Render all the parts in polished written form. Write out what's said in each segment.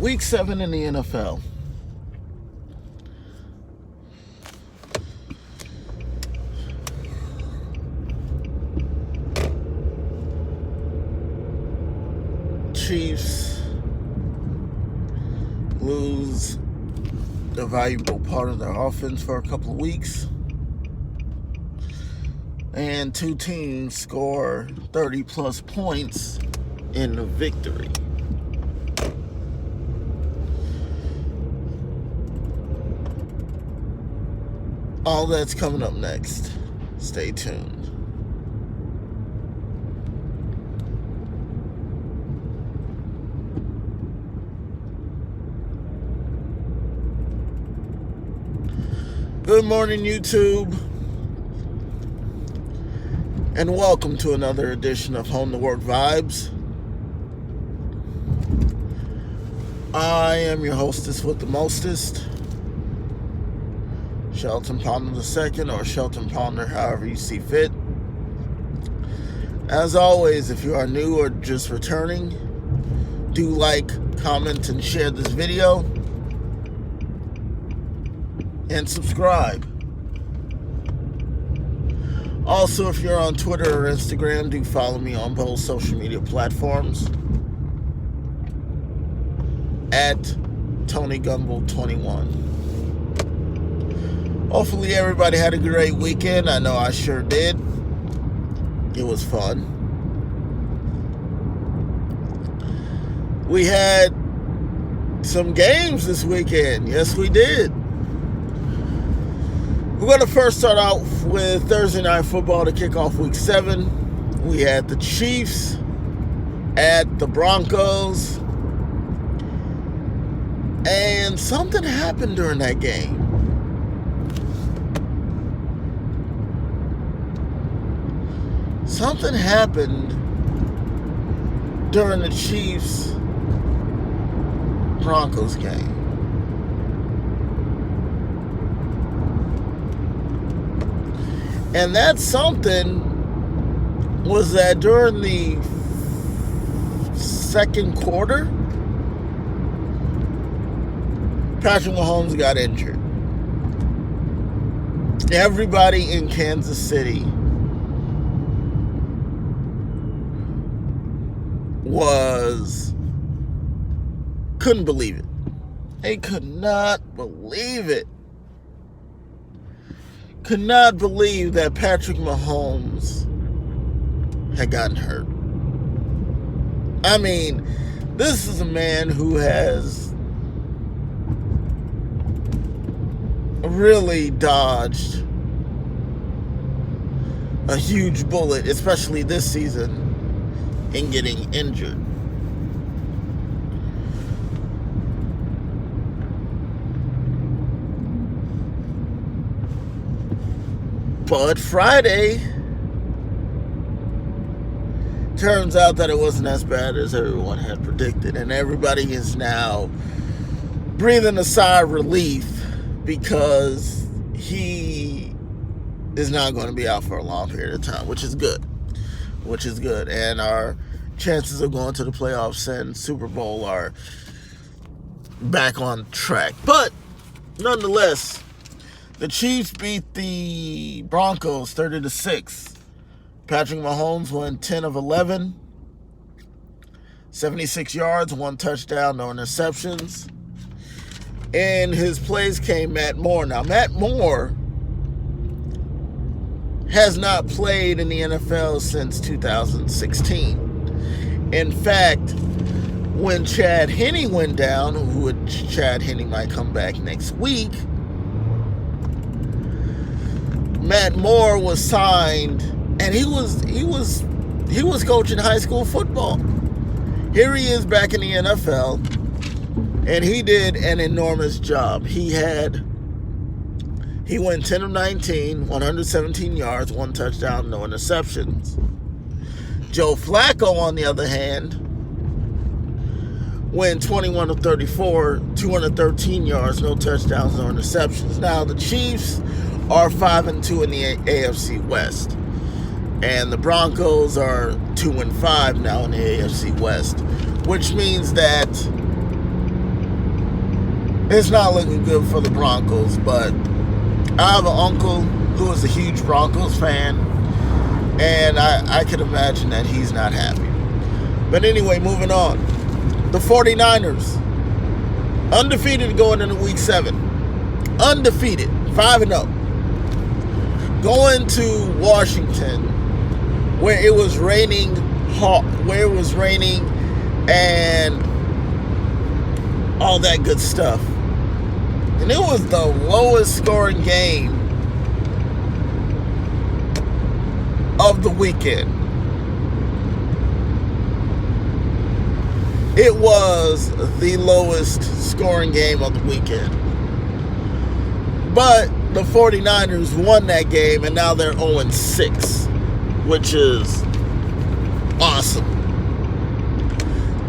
Week 7 in the NFL. Chiefs lose the valuable part of their offense for a couple of weeks. And two teams score 30-plus points in the victory. All that's coming up next. Stay tuned. Good morning, YouTube, and welcome to another edition of Home to Work Vibes. I am your hostess with the mostest, Shelton Ponder II, or Shelton Ponder, however you see fit. As always, if you are new or just returning, do like, comment, and share this video. And subscribe. Also, if you're on Twitter or Instagram, do follow me on both social media platforms at TonyGumble21. Hopefully everybody had a great weekend. I know I sure did. It was fun. We had some games this weekend. Yes, we did. We're going to first start out with Thursday Night Football to kick off Week 7. We had the Chiefs at the Broncos. And something happened during that game. Something happened during the Chiefs-Broncos game. And that something was that during the second quarter, Patrick Mahomes got injured. Everybody in Kansas City couldn't believe it. They could not believe it. Could not believe that Patrick Mahomes had gotten hurt. I mean, this is a man who has really dodged a huge bullet, especially this season, in getting injured. But Friday, turns out that it wasn't as bad as everyone had predicted. And everybody is now breathing a sigh of relief because he is not going to be out for a long period of time, which is good. And our chances of going to the playoffs and Super Bowl are back on track. But nonetheless, the Chiefs beat the Broncos 30-6. Patrick Mahomes went 10 of 11, 76 yards, 1 touchdown, no interceptions. In his place came Matt Moore. Now, Matt Moore has not played in the NFL since 2016. In fact, when Chad Henne went down, Chad Henne might come back next week, Matt Moore was signed, and he was coaching high school football. Here he is back in the NFL, and he did an enormous job. He went 10 of 19, 117 yards, 1 touchdown, no interceptions. Joe Flacco, on the other hand, went 21 of 34, 213 yards, no touchdowns, no interceptions. Now, the Chiefs are 5-2 in the AFC West. And the Broncos are 2-5 now in the AFC West, which means that it's not looking good for the Broncos. But I have an uncle who is a huge Broncos fan, and I can imagine that he's not happy. But anyway, moving on. The 49ers, undefeated going into week 7. Undefeated, 5-0. Going to Washington, where it was raining and all that good stuff. And it was the lowest scoring game of the weekend. It was the lowest scoring game of the weekend. But the 49ers won that game, and now they're 0-6, which is awesome.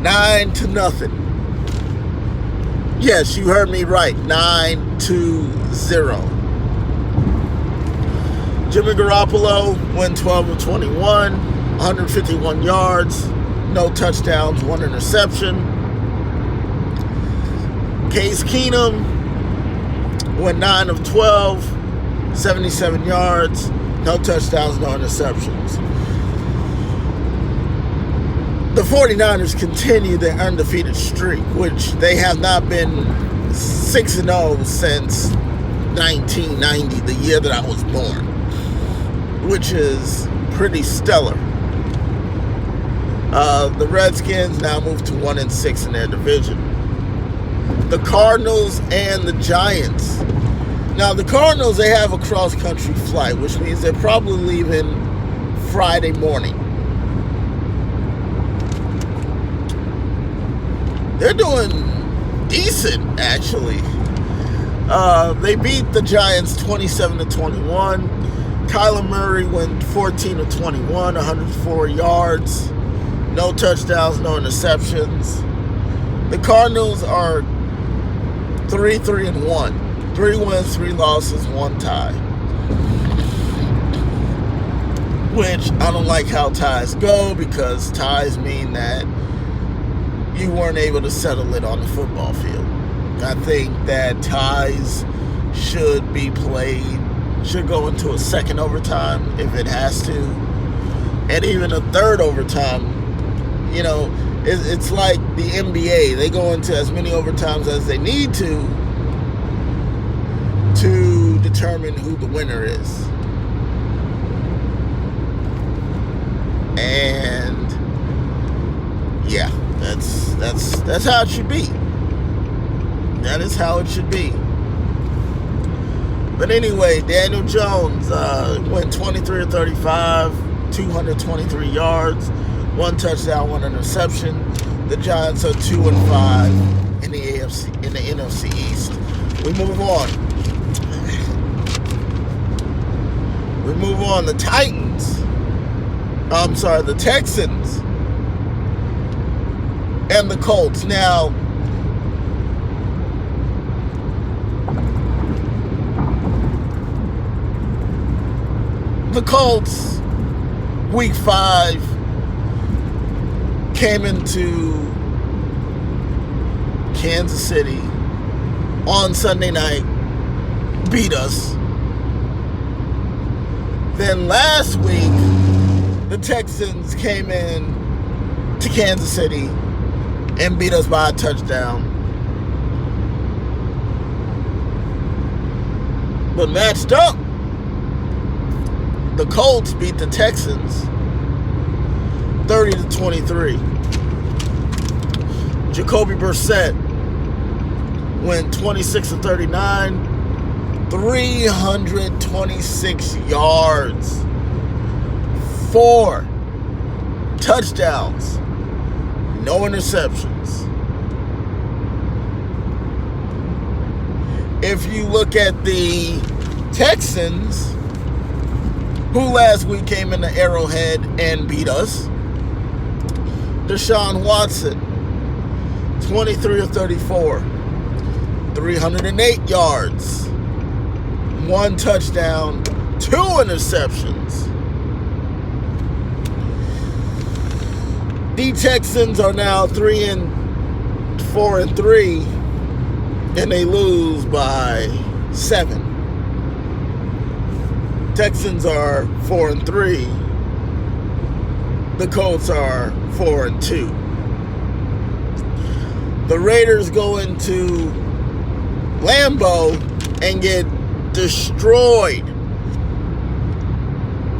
9-0. Yes, you heard me right. 9-0. Jimmy Garoppolo went 12 of 21, 151 yards, no touchdowns, 1 interception. Case Keenum went 9 of 12, 77 yards, no touchdowns, no interceptions. The 49ers continue their undefeated streak, which they have not been 6-0 since 1990, the year that I was born, which is pretty stellar. The Redskins now move to 1-6 in their division. The Cardinals and the Giants. Now, the Cardinals, they have a cross-country flight, which means they're probably leaving Friday morning. They're doing decent, actually. They beat the Giants 27-21. Kyler Murray went 14 of 21, 104 yards, no touchdowns, no interceptions. The Cardinals are 3-1, 3 wins, 3 losses, 1 tie. Which I don't like how ties go, because ties mean that you weren't able to settle it on the football field. I think that ties should be played, should go into a second overtime if it has to, and even a third overtime. You know, it's like the NBA. They go into as many overtimes as they need to determine who the winner is. And yeah, that's how it should be. That is how it should be. But anyway, Daniel Jones went 23 of 35, 223 yards, 1 touchdown, 1 interception. The Giants are 2-5 in the NFC East. We move on. The Texans and the Colts. Now, the Colts, week 5, came into Kansas City on Sunday night, beat us. Then last week, the Texans came in to Kansas City and beat us by a touchdown. But matched up, the Colts beat the Texans 30-23. Jacoby Brissett went 26 of 39, 326 yards, 4 touchdowns, no interceptions. If you look at the Texans, who last week came into Arrowhead and beat us, Deshaun Watson, 23 of 34, 308 yards, 1 touchdown, 2 interceptions. The Texans are now 3-4-3 and they lose by 7. Texans are 4-3. The Colts are 4-2. The Raiders go into Lambeau and get destroyed,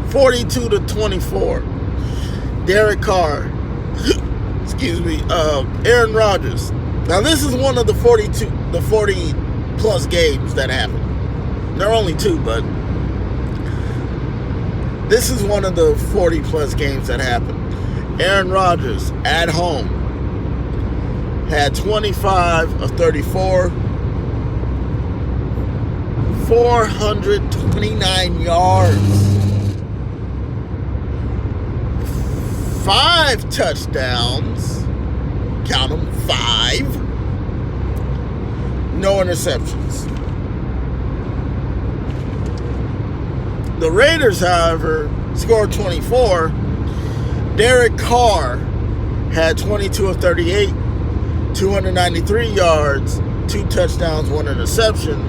42-24. Derek Carr, Aaron Rodgers. Now this is one of the 40 plus games that happened. There are only 2, but this is one of the 40 plus games that happened. Aaron Rodgers at home had 25 of 34, 429 yards, 5 touchdowns, count them, 5, no interceptions. The Raiders, however, scored 24. Derek Carr had 22 of 38, 293 yards, 2 touchdowns, 1 interception.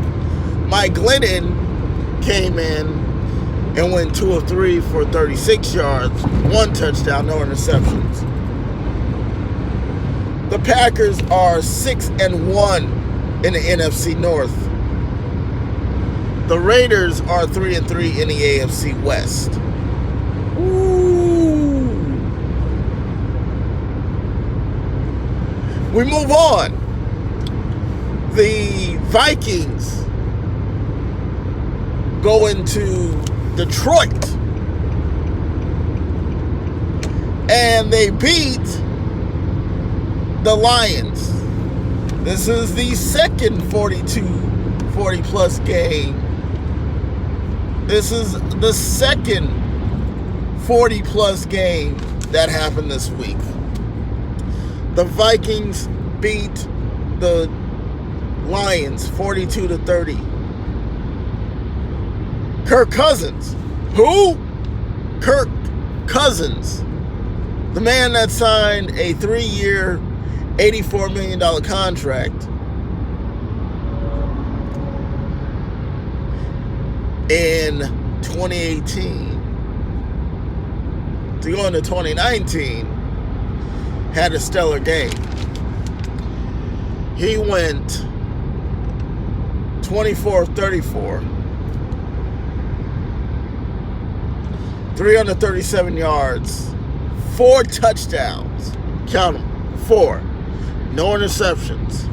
Mike Glennon came in and went 2 of 3 for 36 yards, 1 touchdown, no interceptions. The Packers are 6-1 in the NFC North. The Raiders are 3-3 in the AFC West. Ooh. We move on. The Vikings go into Detroit and they beat the Lions. This is the second 40 plus game. This is the second 40 plus game that happened this week. The Vikings beat the Lions 42-30. Kirk Cousins. Who? Kirk Cousins. The man that signed a 3-year, $84 million contract in 2018 to go into 2019, had a stellar game. He went 24 of 34, 337 yards, 4 touchdowns, count them, 4, no interceptions.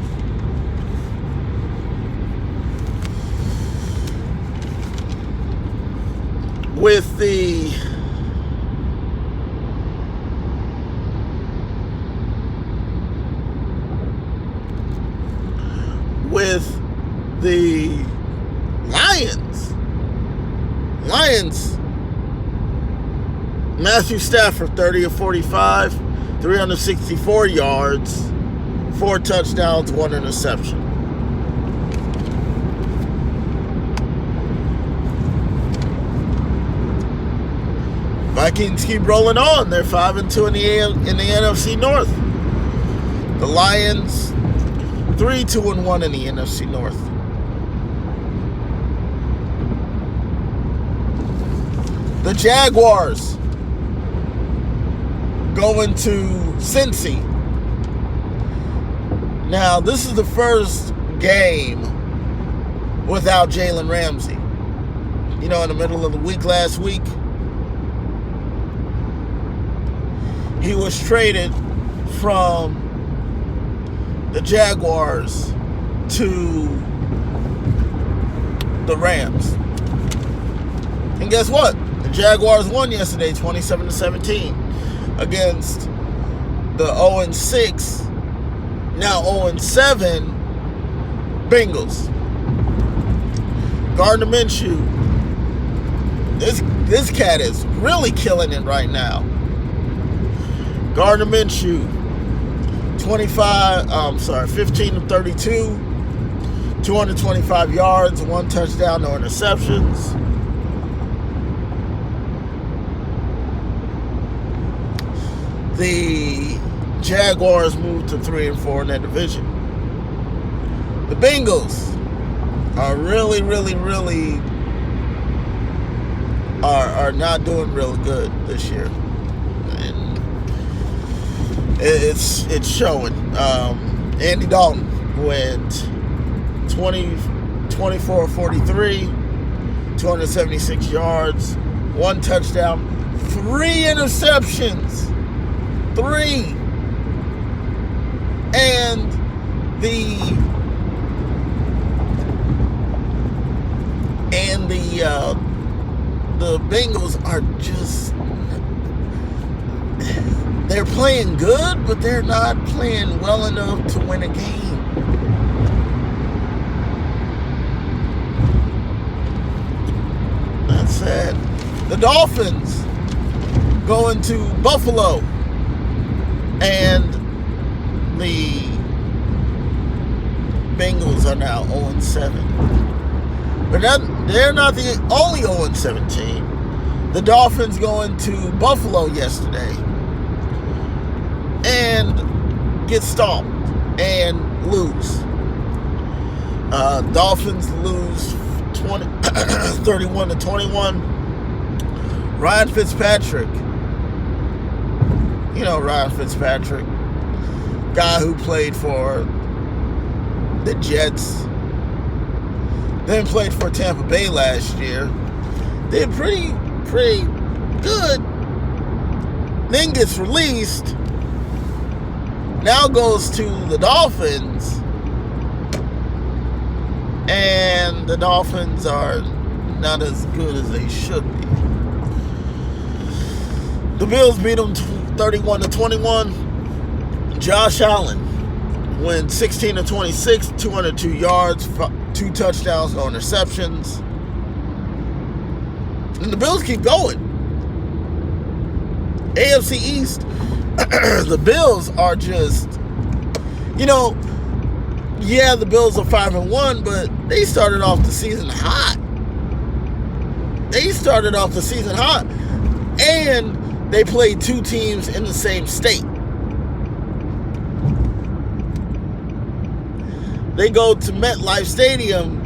With the Lions, Matthew Stafford, 30 of 45, 364 yards, 4 touchdowns, 1 interception. Vikings keep rolling on. They're 5-2 in the NFC North. The Lions 3-2-1 in the NFC North. The Jaguars going to Cincy. Now, this is the first game without Jalen Ramsey. You know, in the middle of the week last week, he was traded from the Jaguars to the Rams. And guess what? The Jaguars won yesterday 27-17 against the 0-6, now 0-7 Bengals. Gardner Minshew, this cat is really killing it right now. Gardner Minshew, 15 of 32, 225 yards, 1 touchdown, no interceptions. The Jaguars moved to 3-4 in that division. The Bengals are really are not doing real good this year, and it's showing. Andy Dalton went 24-43, 276 yards, 1 touchdown, 3 interceptions. 3. And the Bengals are just, they're playing good, but they're not playing well enough to win a game. That's sad. The Dolphins going to Buffalo, and the Bengals are now 0-7. But they're not the only 0-7 team. The Dolphins going to Buffalo yesterday and get stomped and lose. Dolphins lose 31-21. Ryan Fitzpatrick. You know Ryan Fitzpatrick, guy who played for the Jets, then played for Tampa Bay last year. Did pretty good. Then gets released. Now goes to the Dolphins. And the Dolphins are not as good as they should be. The Bills beat them 31-21. Josh Allen went 16-26, 202 yards, 2 touchdowns, no interceptions. And the Bills keep going. AFC East, the Bills are just, yeah, the Bills are 5-1, but they started off the season hot. And they played 2 teams in the same state. They go to MetLife Stadium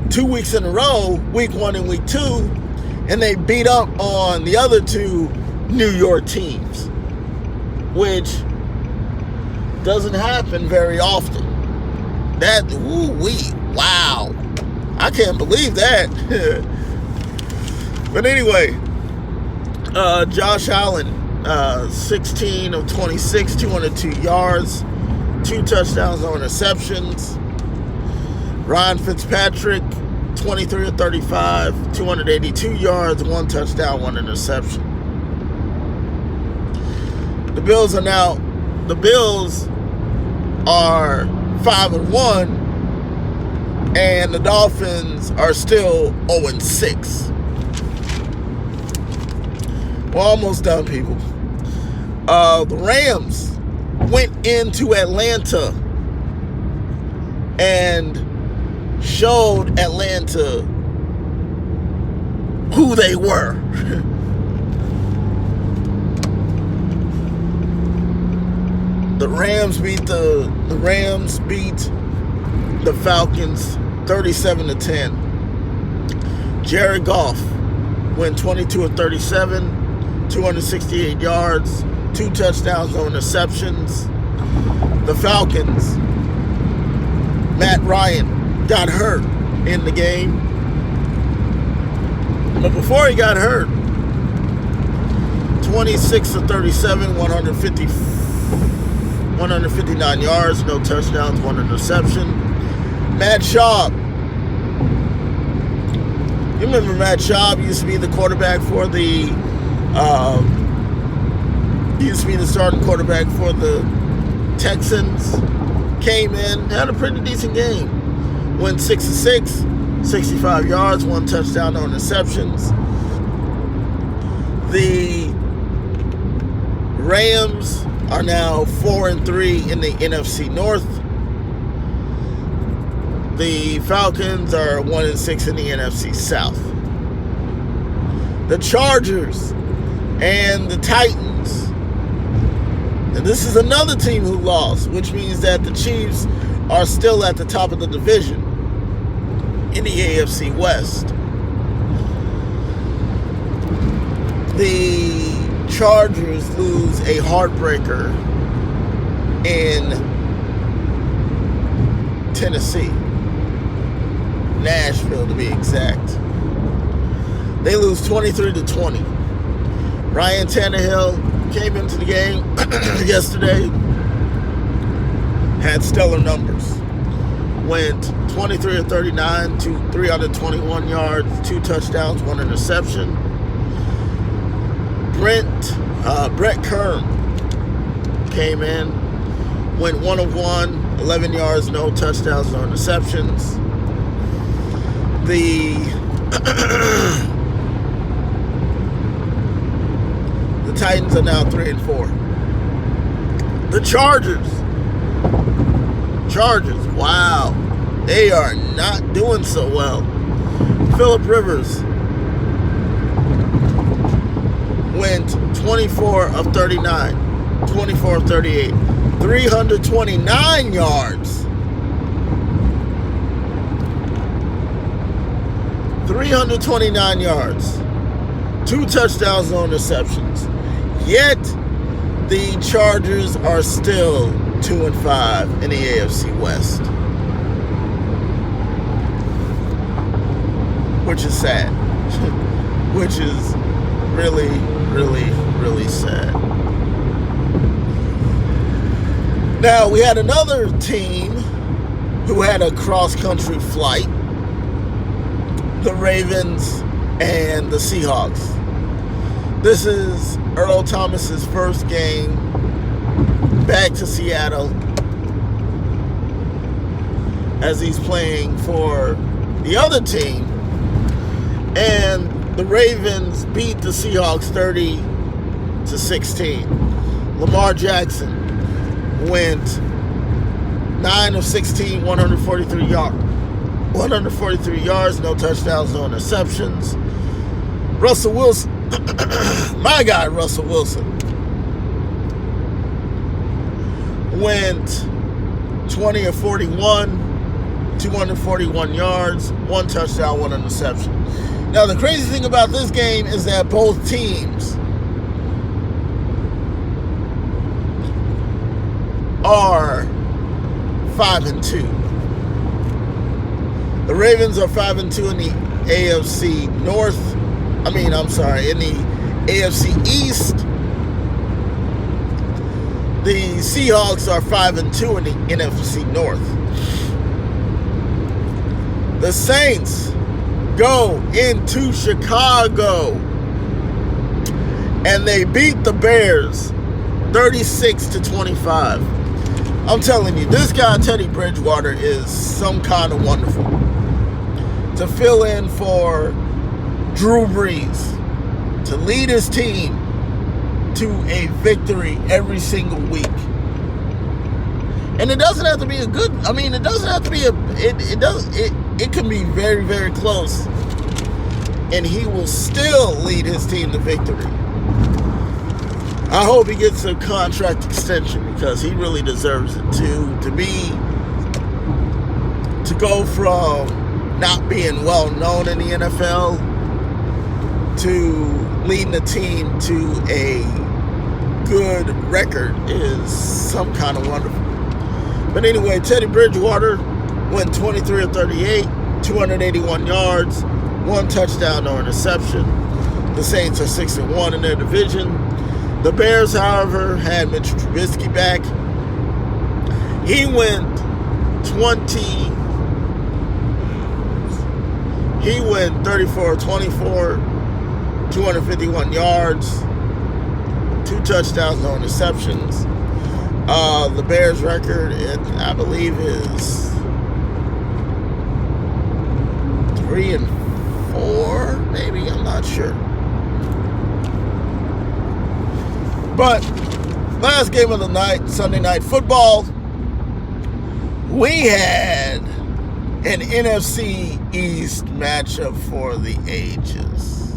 2 weeks in a row, week 1 and week 2, and they beat up on the other 2 New York teams, which doesn't happen very often. Wow. I can't believe that. But anyway, Josh Allen, 16-26, 202 yards, 2 touchdowns, no interceptions. Ryan Fitzpatrick, 23-35, 282 yards, 1 touchdown, 1 interception. The Bills are 5-1, and the Dolphins are still 0-6. We're almost done, people. The Rams went into Atlanta and showed Atlanta who they were. The Rams beat the Falcons 37-10. Jared Goff went 22-37, 268 yards, 2 touchdowns, no interceptions. The Falcons, Matt Ryan got hurt in the game. But before he got hurt, 26-37, 159 yards, no touchdowns, 1 interception. Matt Schaub. You remember Matt Schaub used to be the quarterback for the starting quarterback for the Texans. Came in, had a pretty decent game. Went 6-6, 65 yards, 1 touchdown, no interceptions. The Rams are now 4-3 in the NFC North. The Falcons are 1-6 in the NFC South. The Chargers and the Titans. And this is another team who lost, which means that the Chiefs are still at the top of the division in the AFC West. The Chargers lose a heartbreaker in Tennessee, Nashville to be exact. They lose 23-20. Ryan Tannehill came into the game yesterday, had stellar numbers. Went 23 of 39 to 321 yards, 2 touchdowns, 1 interception. Brett Kern came in, went 1 of 1, 11 yards, no touchdowns, no interceptions. The Titans are now 3-4. The Chargers, wow, they are not doing so well. Phillip Rivers went 24 of 39, 24 of 38, 329 yards. 329 yards, 2 touchdowns, no interceptions. Yet, the Chargers are still 2-5 in the AFC West, which is sad. Which is really, really, really sad. Now, we had another team who had a cross-country flight, the Ravens and the Seahawks. This is Earl Thomas's first game back to Seattle as he's playing for the other team. And the Ravens beat the Seahawks 30-16. Lamar Jackson went 9 of 16, 143 yards, no touchdowns, no interceptions. Russell Wilson, my guy Russell Wilson, went 20 of 41, 241 yards, 1 touchdown, 1 interception. Now, the crazy thing about this game is that both teams are 5-2. The Ravens are 5-2 in the AFC North. In the AFC East. The Seahawks are 5-2 in the NFC North. The Saints go into Chicago and they beat the Bears 36-25. I'm telling you, this guy Teddy Bridgewater is some kind of wonderful. To fill in for Drew Brees, to lead his team to a victory every single week. And it doesn't have to be it can be very, very close. And he will still lead his team to victory. I hope he gets a contract extension because he really deserves it to go from not being well known in the NFL to leading the team to a good record is some kind of wonderful. But anyway, Teddy Bridgewater went 23 of 38, 281 yards, 1 touchdown, no interception. The Saints are 6-1 in their division. The Bears, however, had Mitchell Trubisky back. He went 34 of 24, 251 yards, 2 touchdowns, no interceptions. The Bears' record, I believe, is 3-4, maybe. I'm not sure. But last game of the night, Sunday Night Football, we had an NFC East matchup for the ages.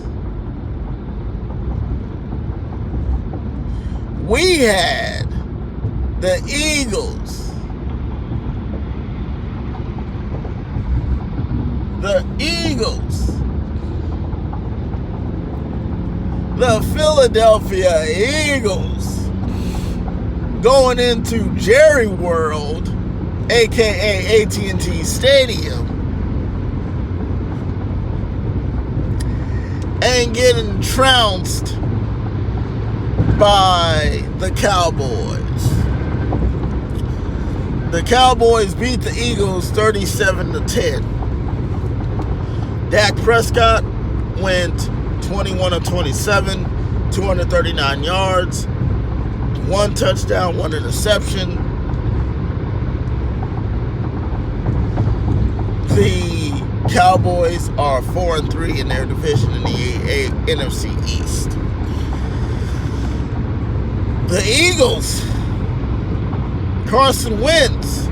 We had the Eagles the Eagles, the Philadelphia Eagles, going into Jerry World, aka AT&T Stadium, and getting trounced by the Cowboys. The Cowboys beat the Eagles 37-10. Dak Prescott went 21 of 27, 239 yards, 1 touchdown, 1 interception. The Cowboys are 4-3 in their division in the NFC East. The Eagles, Carson Wentz,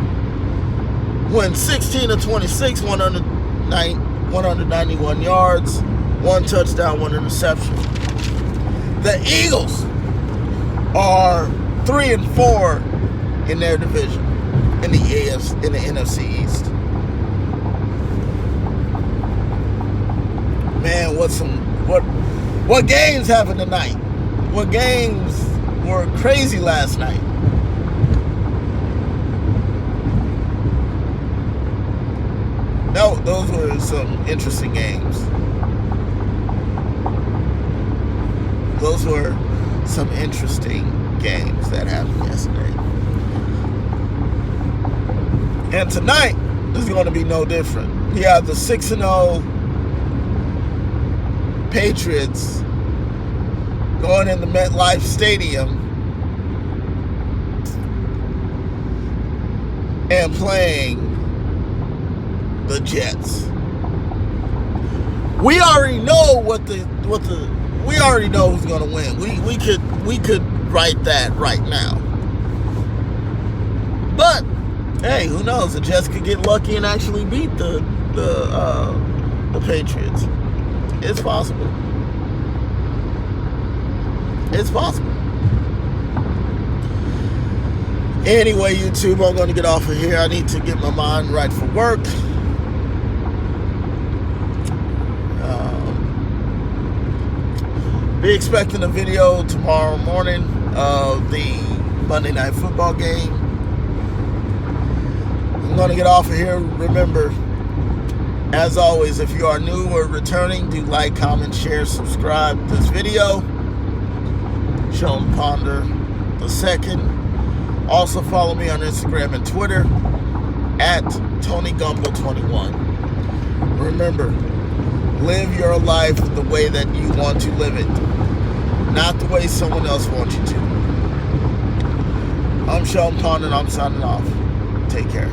went 16 of 26, 191 yards, 1 touchdown, 1 interception. The Eagles are 3-4 in their division in the NFC East. Man, what games happened tonight? What games were crazy last night? No, those were some interesting games. Those were some interesting games that happened yesterday. And tonight is going to be no different. You have the 6-0 Patriots going into MetLife Stadium and playing the Jets. We already know we already know who's going to win. We could write that right now. But hey, who knows? The Jets could get lucky and actually beat the Patriots. It's possible. It's possible. Anyway, YouTube, I'm going to get off of here. I need to get my mind right for work. Be expecting a video tomorrow morning of the Monday Night Football game. I'm going to get off of here. Remember, as always, if you are new or returning, do like, comment, share, subscribe to this video. Sheldon Ponder II. Also follow me on Instagram and Twitter at TonyGumble21. Remember, live your life the way that you want to live it, not the way someone else wants you to. I'm Sheldon Ponder and I'm signing off. Take care.